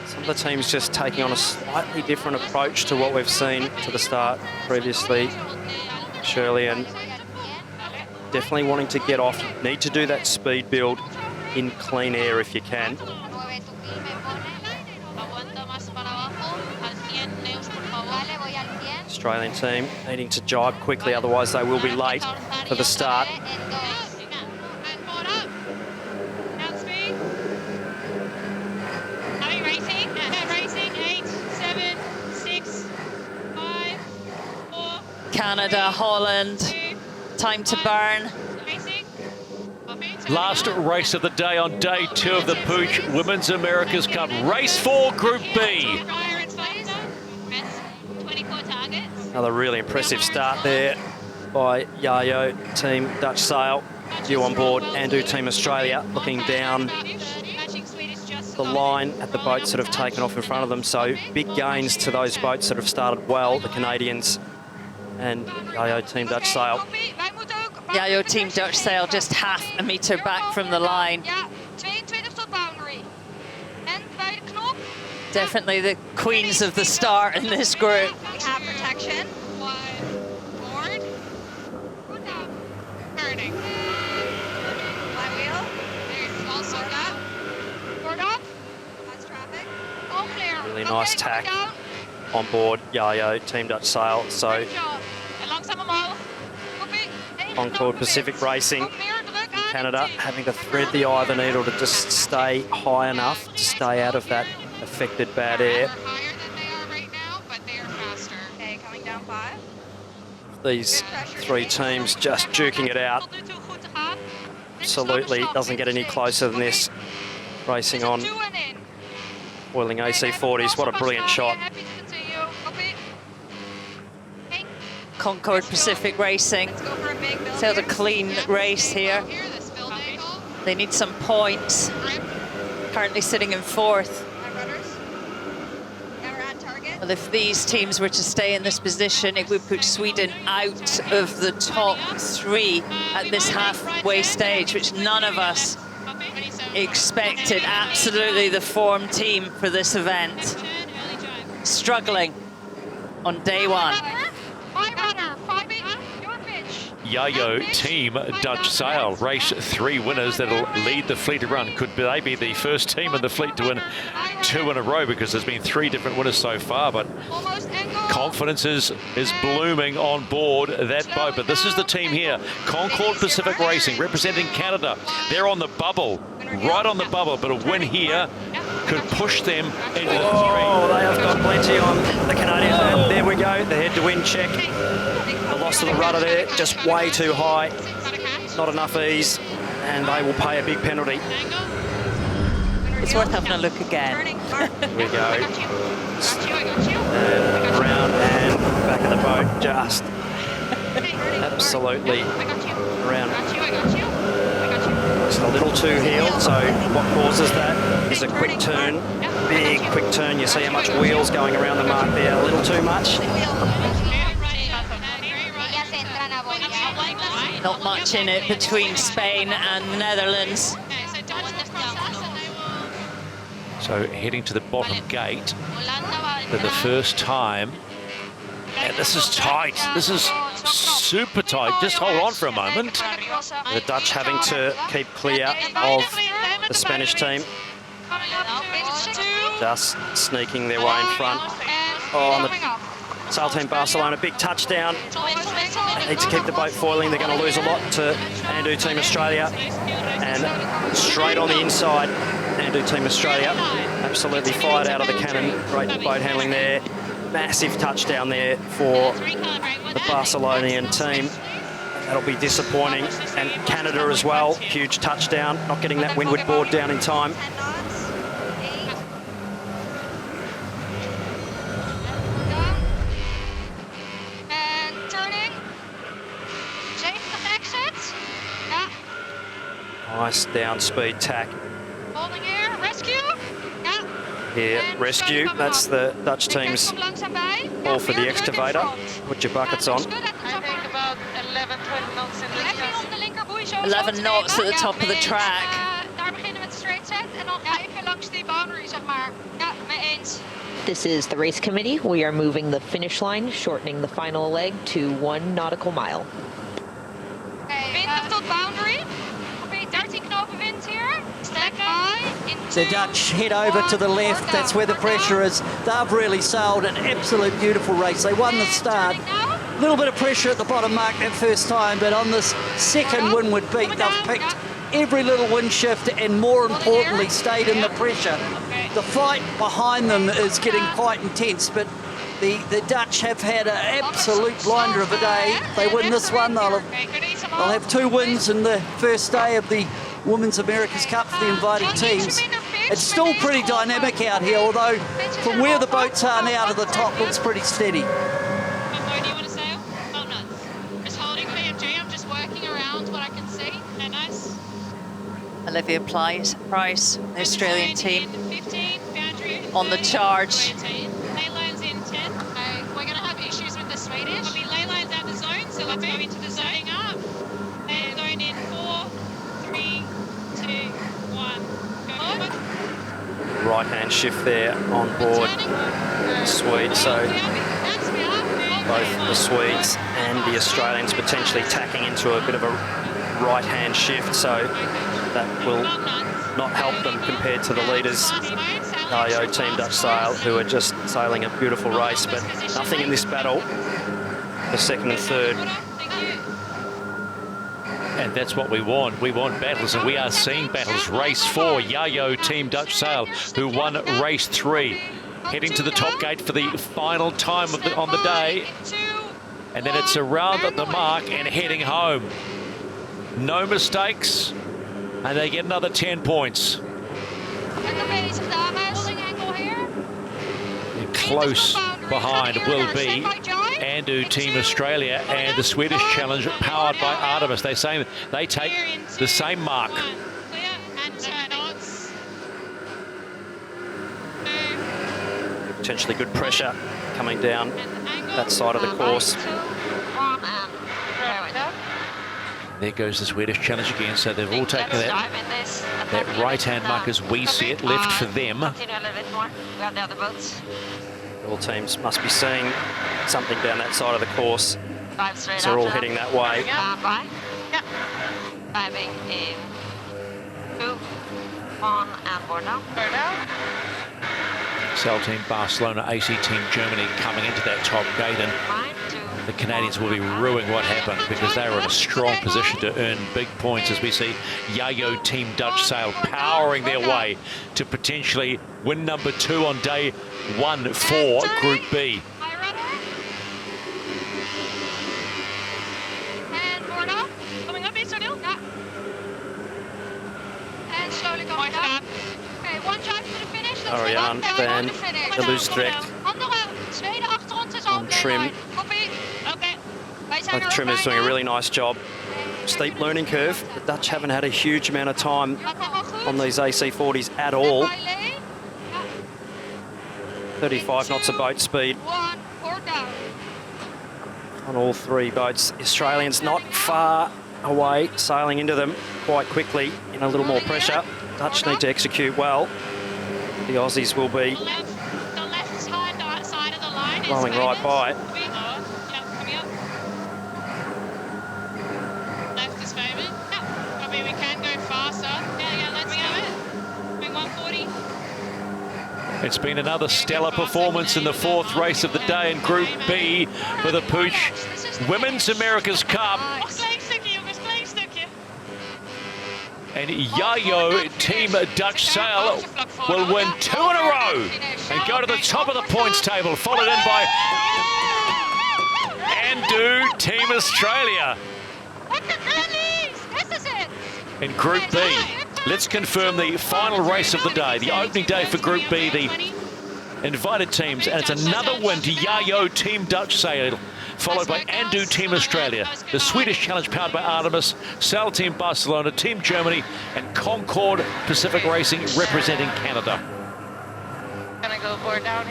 Some of the teams just taking on a slightly different approach to what we've seen to the start previously, Shirley, and definitely wanting to get off. You need to do that speed build in clean air if you can. Australian team needing to jibe quickly, otherwise they will be late for the start. Canada, Holland, time to burn. Last race of the day on day 2 of the PUIG Women's America's Cup. Race 4, Group B. Another really impressive start there by Yacht, Team Dutch Sail, due on board, and Team Australia looking down the line at the boats that have taken off in front of them. So big gains to those boats that have started well, the Canadians and Yacht Team Dutch Sail. Yacht Team Dutch Sail just half a metre back from the line. Definitely the queens of the start in this group. We have protection. Board. Turning. Flywheel. There's also that. Board up. That's traffic. All clear. Really nice tack on board Yacht Team Dutch Sail. So Concord Pacific Racing in Canada having to thread the eye of the needle to just stay high enough to stay out of that affected bad air. These 3 teams just duking it out. Absolutely doesn't get any closer than this. Racing on Boiling AC40s. What a brilliant shot. Concord Pacific Racing sailed a clean race here. They need some points. Currently sitting in 4th. Well, if these teams were to stay in this position, it would put Sweden out of the top 3 at this halfway stage, which none of us expected. Absolutely the form team for this event. Struggling on day 1. Yacht Team Dutch Sail, race 3 winners that'll lead the fleet to run. Could they be the first team in the fleet to win 2 in a row, because there's been 3 different winners so far, but confidence is blooming on board that boat. But this is the team here, Concord Pacific Racing, representing Canada. They're on the bubble, right on the bubble, but a win here could push them into the 3. Oh, they have got plenty on the Canadians. And there we go, the head-to-wind check. The loss of the rudder there, just way too high. Not enough ease, and they will pay a big penalty. It's worth having a look again. Here we go. And around and back of the boat, just absolutely around. Just a little too heeled, so what causes that is a quick turn, big quick turn. You see how much wheels going around the mark there, a little too much. Not much in it between Spain and the Netherlands. So heading to the bottom gate for the first time. And this is tight. This is super tight. Just hold on for a moment. The Dutch having to keep clear of the Spanish team. Just sneaking their way in front. Oh, on the Sail Team Barcelona, big touchdown. They need to keep the boat foiling. They're going to lose a lot to Andu Team Australia. And straight on the inside, Andu Team Australia absolutely fired out of the cannon. Great boat handling there. Massive touchdown there for the Barcelonian team. That'll be disappointing. And Canada as well, huge touchdown, not getting that windward board down in time. And turning. Change the exit. Yeah. Nice down speed tack. Holding air, rescue. Yeah. Here, rescue. That's the Dutch team's call for the excavator. Put your buckets on. I think about 11, 12 knots in the 11 knots at the top of the track. Daar beginnen met straight set en dan even langs die boundary, zeg maar. Ja, mee eens. This is the race committee. We are moving the finish line, shortening the final leg to 1 nautical mile. Wind tot boundary. Probeer 13 knopen wind hier. Stack high. The Dutch head over to the left. That's where the pressure is. They've really sailed an absolute beautiful race. They won the start. A little bit of pressure at the bottom mark that first time, but on this second windward beat, they've picked every little wind shift and, more importantly, stayed in the pressure. The fight behind them is getting quite intense, but the Dutch have had an absolute blinder of a day. If they win this one, they'll have 2 wins in the first day of the Women's America's Cup for the invited teams. It's still pretty dynamic out here, although from where the boats are now to the top looks pretty steady. Do you want to sail? Oh, no. Just holding PMG. I'm just working around what I can see. Okay, nice. Olivia Price, the Australian team, on the charge. Ley lines in 10. Okay, we're going to have issues with the Swedish. There'll be ley lines out the zone, so let's go into the zoning up. And going in 4, 3, 2, 1. Go. Right-hand shift there on board the Swedes, so both the Swedes and the Australians potentially tacking into a bit of a right-hand shift, so that will not help them compared to the leaders, Yacht Team Dutch Sail, who are just sailing a beautiful race, but nothing in this battle, the second and third. And that's what we want. We want battles, and we are seeing battles. Race 4, Yacht Team Dutch Sail, who won race 3, heading to the top gate for the final time on the day. And then it's around at the mark and heading home. No mistakes, and they get another 10 points. And close behind will be Andu Team Australia and the Swedish Challenge powered by Artemis. They say they take the same mark. Potentially good pressure coming down that side of the course. There goes the Swedish Challenge again, so they've all taken that right-hand mark as we see it, left for them. All teams must be seeing something down that side of the course, so they're all heading that way. Diving in 2, 1, and board now. Sail Team Barcelona, AC Team Germany coming into that top gate, and the Canadians will be ruining what happened because they are in a strong position to earn big points as we see Yacht Team Dutch Sail powering their way to potentially win number 2 on day 1 for Group B. And board up. Coming up, is O'Neill. Yeah. And slowly going up. Okay, 1 drive to the finish. Ariane van de Loosdrecht on trim. Both trimmers doing a really nice job. Steep learning curve. The Dutch haven't had a huge amount of time on these AC40s at all. 35 knots of boat speed on all 3 boats. The Australians not far away, sailing into them quite quickly in a little more pressure. Dutch need to execute well. The Aussies will be blowing right by it. Left is favoured. I mean, we can go faster. Yeah, let's go it. Bring 140. It's been another stellar performance in the 4th race of the day in Group B for the PUIG Women's America's Cup. And Yacht Team Dutch Sail will win 2 in a row and go to the top of the points table, followed in by Andu Team Australia. In Group B, let's confirm the final race of the day, the opening day for Group B, the invited teams, and it's another win to Yacht Team Dutch Sail, followed by Andu Team Australia, the Swedish Challenge powered by Artemis, Sail Team Barcelona, Team Germany, and Concord Pacific Racing representing Canada. Gonna go board down here.